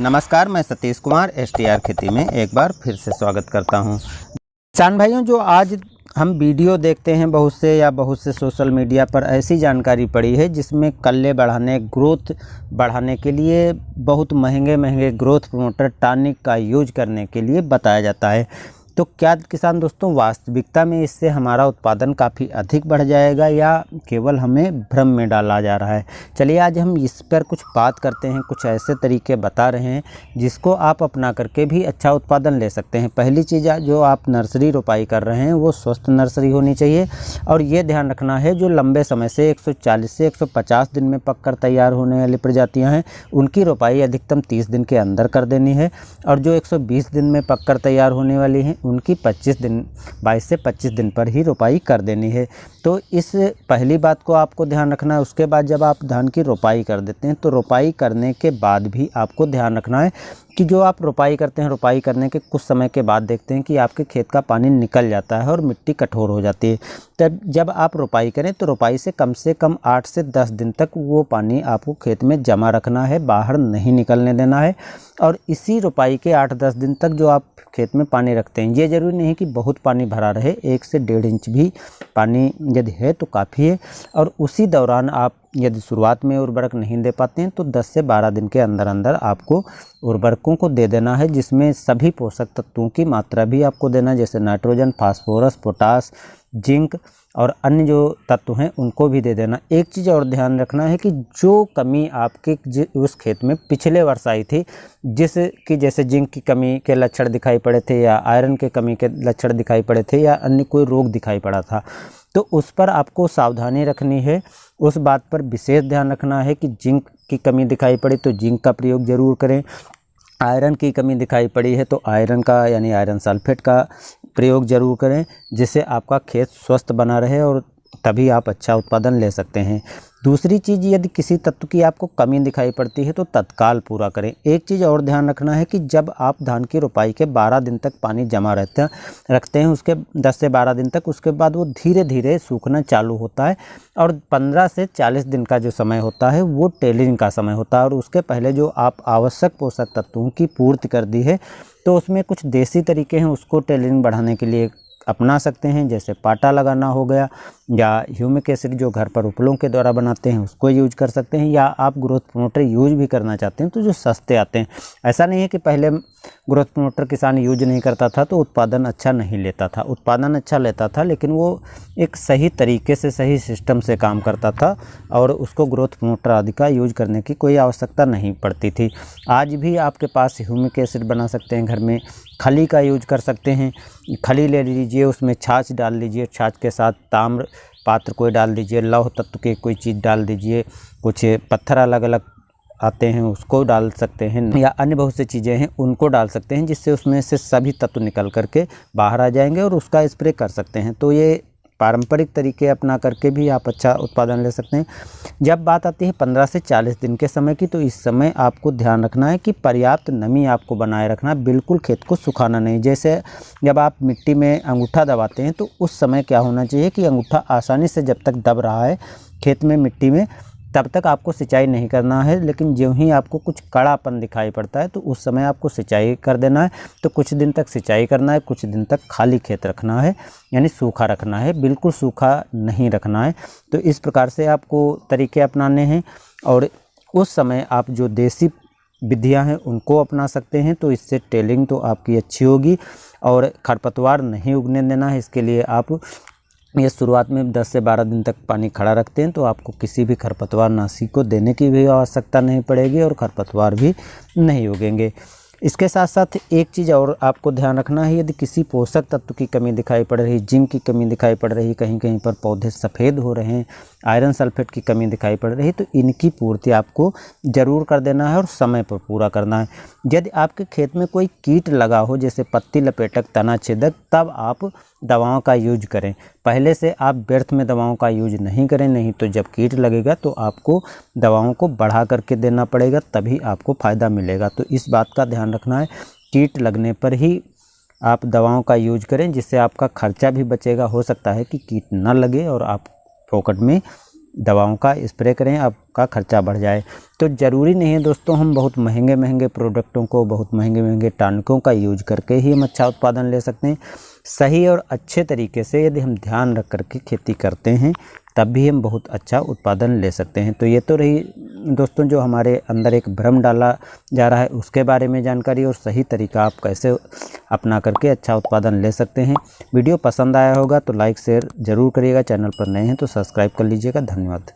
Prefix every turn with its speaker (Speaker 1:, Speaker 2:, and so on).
Speaker 1: नमस्कार, मैं सतीश कुमार STR खेती में एक बार फिर से स्वागत करता हूं। किसान भाइयों, जो आज हम वीडियो देखते हैं बहुत से सोशल मीडिया पर ऐसी जानकारी पड़ी है जिसमें कल्ले बढ़ाने, ग्रोथ बढ़ाने के लिए बहुत महंगे ग्रोथ प्रमोटर टॉनिक का यूज करने के लिए बताया जाता है। तो क्या किसान दोस्तों, वास्तविकता में इससे हमारा उत्पादन काफ़ी अधिक बढ़ जाएगा या केवल हमें भ्रम में डाला जा रहा है? चलिए आज हम इस पर कुछ बात करते हैं। कुछ ऐसे तरीके बता रहे हैं जिसको आप अपना करके भी अच्छा उत्पादन ले सकते हैं। पहली चीज़, जो आप नर्सरी रोपाई कर रहे हैं वो स्वस्थ नर्सरी होनी चाहिए और ये ध्यान रखना है जो लंबे समय से 140 से 150 दिन में पककर तैयार होने वाली प्रजातियाँ हैं उनकी रोपाई अधिकतम 30 दिन के अंदर कर देनी है, और जो 120 दिन में पककर तैयार होने वाली हैं उनकी 22 से 25 दिन पर ही रोपाई कर देनी है। तो इस पहली बात को आपको ध्यान रखना है। उसके बाद जब आप धान की रोपाई कर देते हैं तो रोपाई करने के बाद भी आपको ध्यान रखना है कि जो आप रोपाई करते हैं, रोपाई करने के कुछ समय के बाद देखते हैं कि आपके खेत का पानी निकल जाता है और मिट्टी कठोर हो जाती है। तब जब आप रोपाई करें तो रोपाई से कम 8 से 10 दिन तक वो पानी आपको खेत में जमा रखना है, बाहर नहीं निकलने देना है। और इसी रोपाई के 8-10 दिन तक जो आप खेत में पानी रखते हैं, ये ज़रूरी नहीं कि बहुत पानी भरा रहे, 1 से 1.5 इंच भी पानी यदि है तो काफ़ी है। और उसी दौरान आप यदि शुरुआत में उर्वरक नहीं दे पाते हैं तो 10 से 12 दिन के अंदर आपको उर्वरकों को दे देना है, जिसमें सभी पोषक तत्वों की मात्रा भी आपको देना है, जैसे नाइट्रोजन, फास्फोरस, पोटास, जिंक और अन्य जो तत्व हैं उनको भी दे देना। एक चीज़ और ध्यान रखना है कि जो कमी आपके उस खेत में पिछले वर्ष आई थी, जैसे जिंक की कमी के लक्षण दिखाई पड़े थे या आयरन के कमी के लक्षण दिखाई पड़े थे या अन्य कोई रोग दिखाई पड़ा था, तो उस पर आपको सावधानी रखनी है। उस बात पर विशेष ध्यान रखना है कि जिंक की कमी दिखाई पड़े तो जिंक का प्रयोग ज़रूर करें। आयरन की कमी दिखाई पड़ी है तो आयरन का यानी आयरन सल्फेट का प्रयोग ज़रूर करें, जिससे आपका खेत स्वस्थ बना रहे और तभी आप अच्छा उत्पादन ले सकते हैं। दूसरी चीज़, यदि किसी तत्व की आपको कमी दिखाई पड़ती है तो तत्काल पूरा करें। एक चीज़ और ध्यान रखना है कि जब आप धान की रोपाई के 12 दिन तक पानी जमा रखते हैं उसके 10 से 12 दिन तक, उसके बाद वो धीरे धीरे सूखना चालू होता है और 15 से 40 दिन का जो समय होता है वो टेलिंग का समय होता है। और उसके पहले जो आप आवश्यक पोषक तत्वों की पूर्ति कर दी है तो उसमें कुछ देसी तरीके हैं उसको टेलिंग बढ़ाने के लिए अपना सकते हैं, जैसे पाटा लगाना हो गया या ह्यूमिक एसिड जो घर पर उपलों के द्वारा बनाते हैं उसको यूज कर सकते हैं, या आप ग्रोथ प्रमोटर यूज भी करना चाहते हैं तो जो सस्ते आते हैं। ऐसा नहीं है कि पहले ग्रोथ प्रमोटर किसान यूज नहीं करता था तो उत्पादन अच्छा नहीं लेता था, उत्पादन अच्छा लेता था, लेकिन वो एक सही तरीके से सही सिस्टम से काम करता था और उसको ग्रोथ प्रमोटर आदि का यूज करने की कोई आवश्यकता नहीं पड़ती थी। आज भी आपके पास ह्यूमिक एसिड बना सकते हैं घर में, खली का यूज कर सकते हैं। खली ले लीजिए, उसमें छाछ डाल लीजिए, छाछ के साथ ताम्र पात्र कोई डाल दीजिए, लौह तत्व के कोई चीज़ डाल दीजिए, कुछ पत्थर अलग अलग आते हैं उसको डाल सकते हैं, या अन्य बहुत सी चीज़ें हैं उनको डाल सकते हैं, जिससे उसमें से सभी तत्व निकल करके बाहर आ जाएंगे और उसका स्प्रे कर सकते हैं। तो ये पारंपरिक तरीके अपना करके भी आप अच्छा उत्पादन ले सकते हैं। जब बात आती है 15 से 40 दिन के समय की, तो इस समय आपको ध्यान रखना है कि पर्याप्त नमी आपको बनाए रखना, बिल्कुल खेत को सुखाना नहीं। जैसे जब आप मिट्टी में अंगूठा दबाते हैं तो उस समय क्या होना चाहिए कि अंगूठा आसानी से जब तक दब रहा है खेत में मिट्टी में तब तक आपको सिंचाई नहीं करना है, लेकिन ज्यों ही आपको कुछ कड़ापन दिखाई पड़ता है तो उस समय आपको सिंचाई कर देना है। तो कुछ दिन तक सिंचाई करना है, कुछ दिन तक खाली खेत रखना है, यानी सूखा रखना है, बिल्कुल सूखा नहीं रखना है। तो इस प्रकार से आपको तरीके अपनाने हैं और उस समय आप जो देसी विधियां हैं उनको अपना सकते हैं, तो इससे टेलिंग तो आपकी अच्छी होगी और खरपतवार नहीं उगने देना है। इसके लिए आप ये शुरुआत में 10 से 12 दिन तक पानी खड़ा रखते हैं तो आपको किसी भी खरपतवार नाशी को देने की भी आवश्यकता नहीं पड़ेगी और खरपतवार भी नहीं उगेंगे। इसके साथ साथ एक चीज़ और आपको ध्यान रखना है, यदि किसी पोषक तत्व की कमी दिखाई पड़ रही, जिंक की कमी दिखाई पड़ रही, कहीं कहीं पर पौधे सफ़ेद हो रहे हैं, आयरन सल्फेट की कमी दिखाई पड़ रही, तो इनकी पूर्ति आपको ज़रूर कर देना है और समय पर पूरा करना है। यदि आपके खेत में कोई कीट लगा हो, जैसे पत्ती लपेटक, तना छेदक, तब आप दवाओं का यूज करें। पहले से आप व्यर्थ में दवाओं का यूज नहीं करें, नहीं तो जब कीट लगेगा तो आपको दवाओं को बढ़ा करके देना पड़ेगा, तभी आपको फ़ायदा मिलेगा। तो इस बात का ध्यान रखना है, कीट लगने पर ही आप दवाओं का यूज करें, जिससे आपका खर्चा भी बचेगा। हो सकता है कि कीट न लगे और आप फोकट में दवाओं का स्प्रे करें, आपका खर्चा बढ़ जाए। तो ज़रूरी नहीं है दोस्तों हम बहुत महंगे महंगे प्रोडक्टों को, बहुत महंगे महंगे टॉनिकों का यूज करके ही हम अच्छा उत्पादन ले सकते हैं। सही और अच्छे तरीके से यदि हम ध्यान रख करके खेती करते हैं तब भी हम बहुत अच्छा उत्पादन ले सकते हैं। तो ये तो रही दोस्तों जो हमारे अंदर एक भ्रम डाला जा रहा है उसके बारे में जानकारी, और सही तरीका आप कैसे अपना करके अच्छा उत्पादन ले सकते हैं। वीडियो पसंद आया होगा तो लाइक शेयर ज़रूर करिएगा, चैनल पर नए हैं तो सब्सक्राइब कर लीजिएगा। धन्यवाद।